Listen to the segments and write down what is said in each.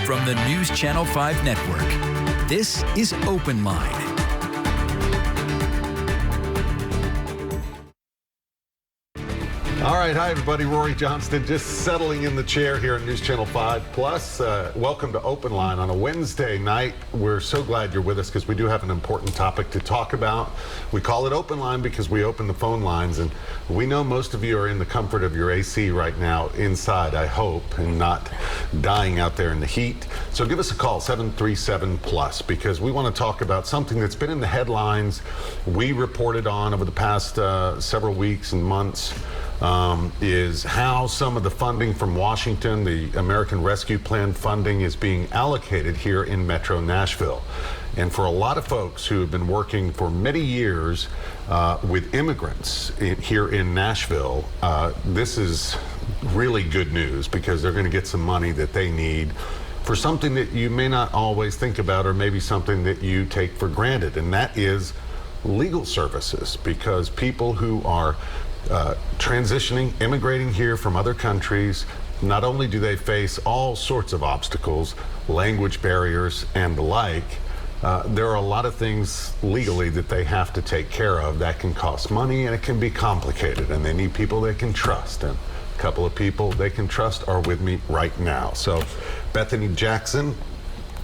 from the News Channel 5 network. This is OpenLine. All right, hi everybody, Rhori Johnston just settling in the chair here on News Channel 5 Plus. Welcome to OpenLine on a Wednesday night. We're so glad you're with us because we do have an important topic to talk about. We call it OpenLine because we open the phone lines, and we know most of you are in the comfort of your AC right now inside, I hope, and not dying out there in the heat. So give us a call, 737-PLUS, because we want to talk about something that's been in the headlines. We reported on over the past several weeks and months. Is how some of the funding from Washington, the American Rescue Plan funding, is being allocated here in Metro Nashville. And for a lot of folks who have been working for many years with immigrants here in Nashville, this is really good news because they're going to get some money that they need for something that you may not always think about, or maybe something that you take for granted, and that is legal services, because people who are transitioning, immigrating here from other countries, not only do they face all sorts of obstacles, language barriers and the like, there are a lot of things legally that they have to take care of that can cost money, and it can be complicated, and they need people they can trust. And a couple of people they can trust are with me right now. So Bethany Jackson,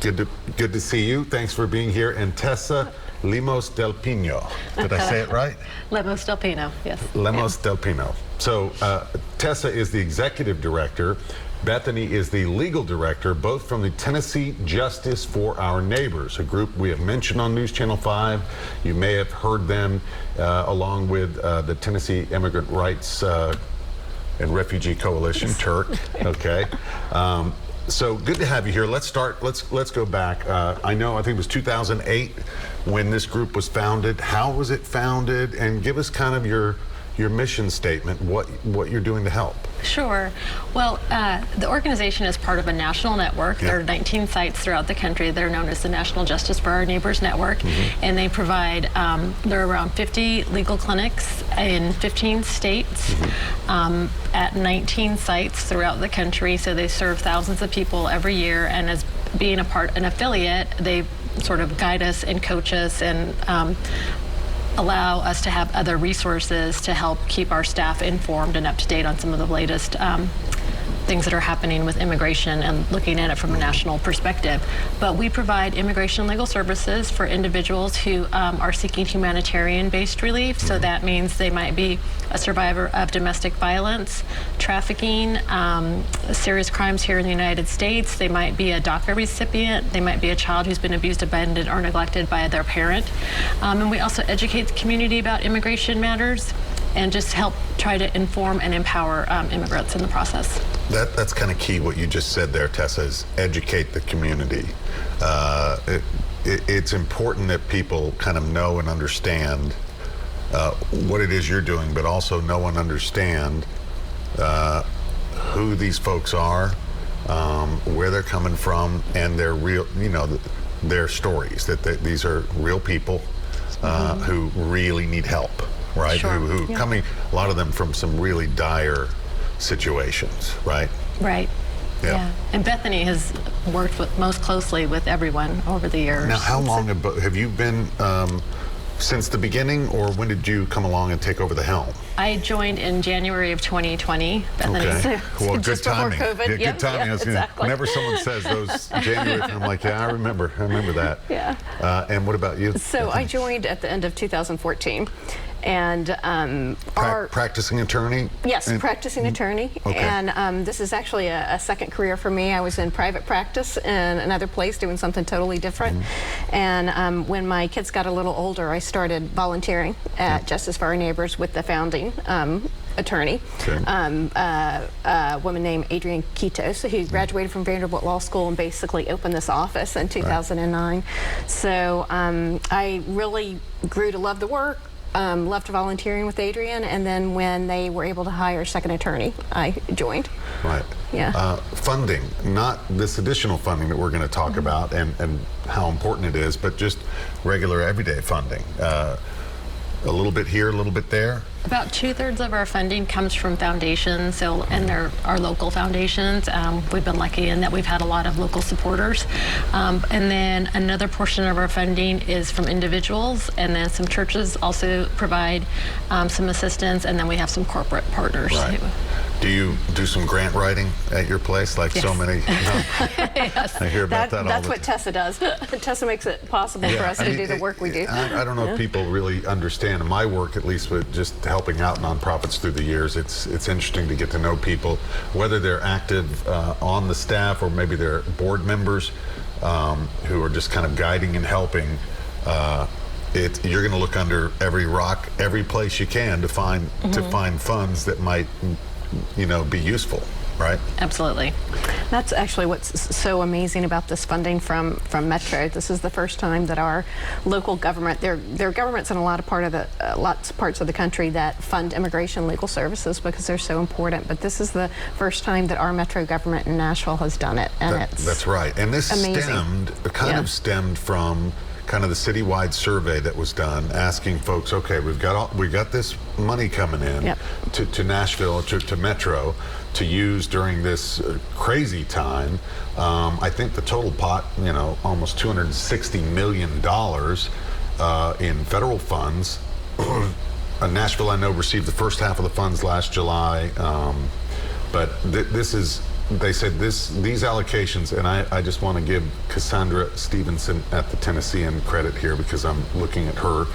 good to see you. Thanks for being here. And Tessa Lemos del Pino. Did I say it right? Lemos del Pino, yes. Lemos del Pino. So Tessa is the executive director. Bethany is the legal director, both from the Tennessee Justice for Our Neighbors, a group we have mentioned on News Channel 5. You may have heard them along with the Tennessee Immigrant Rights and Refugee Coalition, TURC. Okay. So good to have you here. Let's start. Let's go back. I think it was 2008 when this group was founded. How was it founded? And give us kind of your mission statement, what you're doing to help. Sure. Well, the organization is part of a national network. There are 19 sites throughout the country that are known as the National Justice for Our Neighbors Network, and they provide, there are around 50 legal clinics in 15 states at 19 sites throughout the country, so they serve thousands of people every year, and as being an affiliate, they sort of guide us and coach us and allow us to have other resources to help keep our staff informed and up to date on some of the latest things that are happening with immigration and looking at it from a national perspective. But we provide immigration legal services for individuals who are seeking humanitarian-based relief. So that means they might be a survivor of domestic violence, trafficking, serious crimes here in the United States. They might be a DACA recipient. They might be a child who's been abused, abandoned, or neglected by their parent. And we also educate the community about immigration matters and just help try to inform and empower immigrants in the process. That's kind of key, what you just said there, Tessa, is educate the community. It's important that people kind of know and understand what it is you're doing, but also know and understand who these folks are, where they're coming from, and their real, their stories, that these are real people who really need help. Right, sure. who coming, a lot of them from some really dire situations, right? Right. Yeah. And Bethany has worked most closely with everyone over the years. Now, how long have you been since the beginning, or when did you come along and take over the helm? I joined in January of 2020. Bethany. Okay. Well, good just timing. Before COVID. Yeah, good timing. Exactly. Whenever someone says those January, I'm like, yeah, I remember that. Yeah. And what about you? So I joined at the end of 2014. And practicing attorney? Yes, practicing attorney. Okay. And this is actually a second career for me. I was in private practice in another place doing something totally different. And when my kids got a little older, I started volunteering at Justice for Our Neighbors with the founding attorney, a woman named Adrienne Quitos, who graduated from Vanderbilt Law School and basically opened this office in 2009. So I really grew to love the work. Left volunteering with Adrienne, and then when they were able to hire a second attorney, I joined. Right. Yeah. Funding, not this additional funding that we're going to talk about and how important it is, but just regular everyday funding. a little bit here, a little bit there? About 2/3 of our funding comes from foundations, and they're our local foundations. We've been lucky in that we've had a lot of local supporters. And then another portion of our funding is from individuals, and then some churches also provide some assistance, and then we have some corporate partners. Right. Do you do some grant writing at your place, like so many? No. Yes. I hear about that all the time. That's what Tessa does. Tessa makes it possible for us to do the work we do. I don't know if people really understand. In my work, at least with just helping out nonprofits through the years, it's interesting to get to know people, whether they're active on the staff or maybe they're board members who are just kind of guiding and helping. You're going to look under every rock, every place you can to find funds that might, be useful, right? Absolutely. That's actually what's so amazing about this funding from Metro. This is the first time that our local government, there are governments in a lot of parts of the country that fund immigration legal services because they're so important, but this is the first time that our Metro government in Nashville has done it, and that's right. And this amazing. stemmed from kind of the citywide survey that was done, asking folks, okay, we got this money coming in to Nashville, to Metro, to use during this crazy time. I think the total pot, almost $260 million in federal funds. Nashville, I know, received the first half of the funds last July, but they said these allocations, and I just want to give Cassandra Stevenson at the Tennessean credit here because I'm looking at her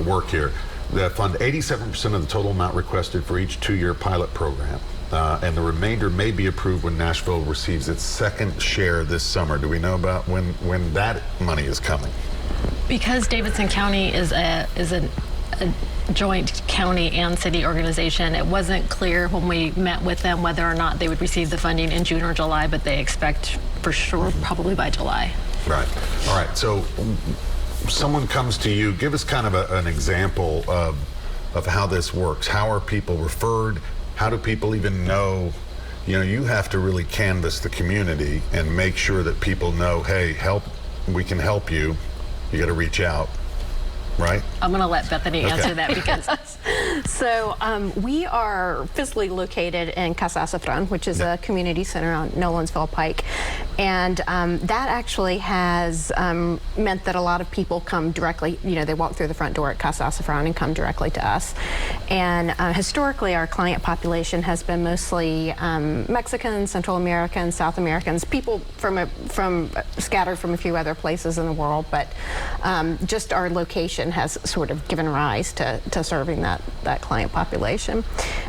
work here. That fund 87% of the total amount requested for each 2-year pilot program, and the remainder may be approved when Nashville receives its second share this summer. Do we know about when that money is coming? Because Davidson County is a joint county and city organization, it wasn't clear when we met with them whether or not they would receive the funding in June or July, but they expect for sure probably by July. Right. All right. So someone comes to you, give us kind of an example of how this works. How are people referred? How do people even know? You have to really canvass the community and make sure that people know, hey, we can help you. You got to reach out. Right? I'm going to let Bethany answer that because... So we are physically located in Casa Azafran, which is a community center on Nolensville Pike. And that actually has meant that a lot of people come directly, they walk through the front door at Casa Azafran and come directly to us. And historically, our client population has been mostly Mexicans, Central Americans, South Americans, people scattered from a few other places in the world, but just our location has sort of given rise to serving that client population.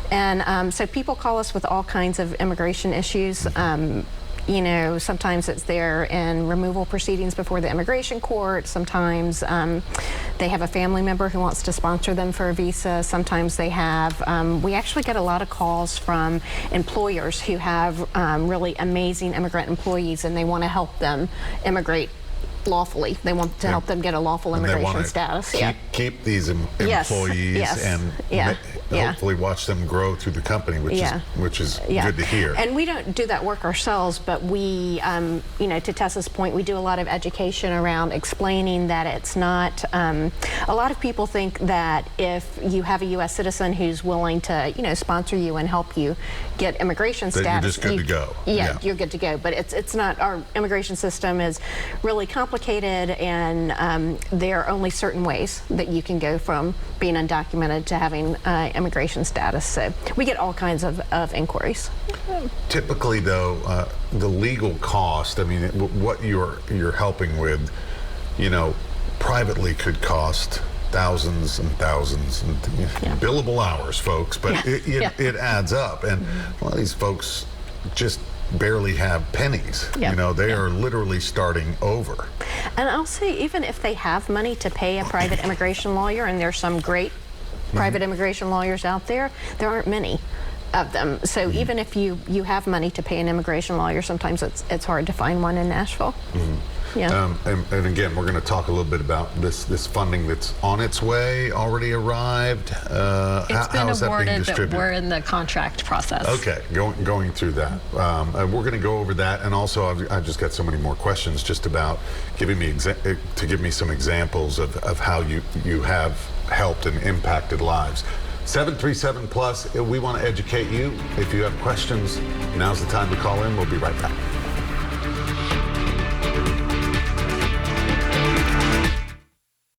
And so people call us with all kinds of immigration issues. Sometimes it's they're in removal proceedings before the immigration court. Sometimes they have a family member who wants to sponsor them for a visa. Sometimes they have, we actually get a lot of calls from employers who have really amazing immigrant employees and they want to help them immigrate lawfully. They want to help them get a lawful immigration status. Keep these employees and hopefully watch them grow through the company, which is good to hear. And we don't do that work ourselves, but we, to Tessa's point, we do a lot of education around explaining that it's not. A lot of people think that if you have a U.S. citizen who's willing to, sponsor you and help you get immigration status, you're just good to go. You're good to go. But it's not. Our immigration system is really complicated, and there are only certain ways that you can go from being undocumented to having immigration status. So we get all kinds of inquiries. Typically, though, the legal cost, what you're helping with, privately could cost thousands and thousands and billable hours, folks, but it adds up. And a lot of these folks just barely have pennies. They are literally starting over. And I'll say, even if they have money to pay a private immigration lawyer, and there's some great private immigration lawyers out there, there aren't many. of them. So even if you have money to pay an immigration lawyer, sometimes it's hard to find one in Nashville. Yeah. And again, we're going to talk a little bit about this funding that's on its way, already arrived. It's how been is that being awarded, but distributed? we're in the contract process. Okay, going through that. And we're going to go over that, and also I've just got so many more questions just about giving me give me some examples of how you have helped and impacted lives. 737 plus. We want to educate you. If you have questions, now's the time to call in. We'll be right back.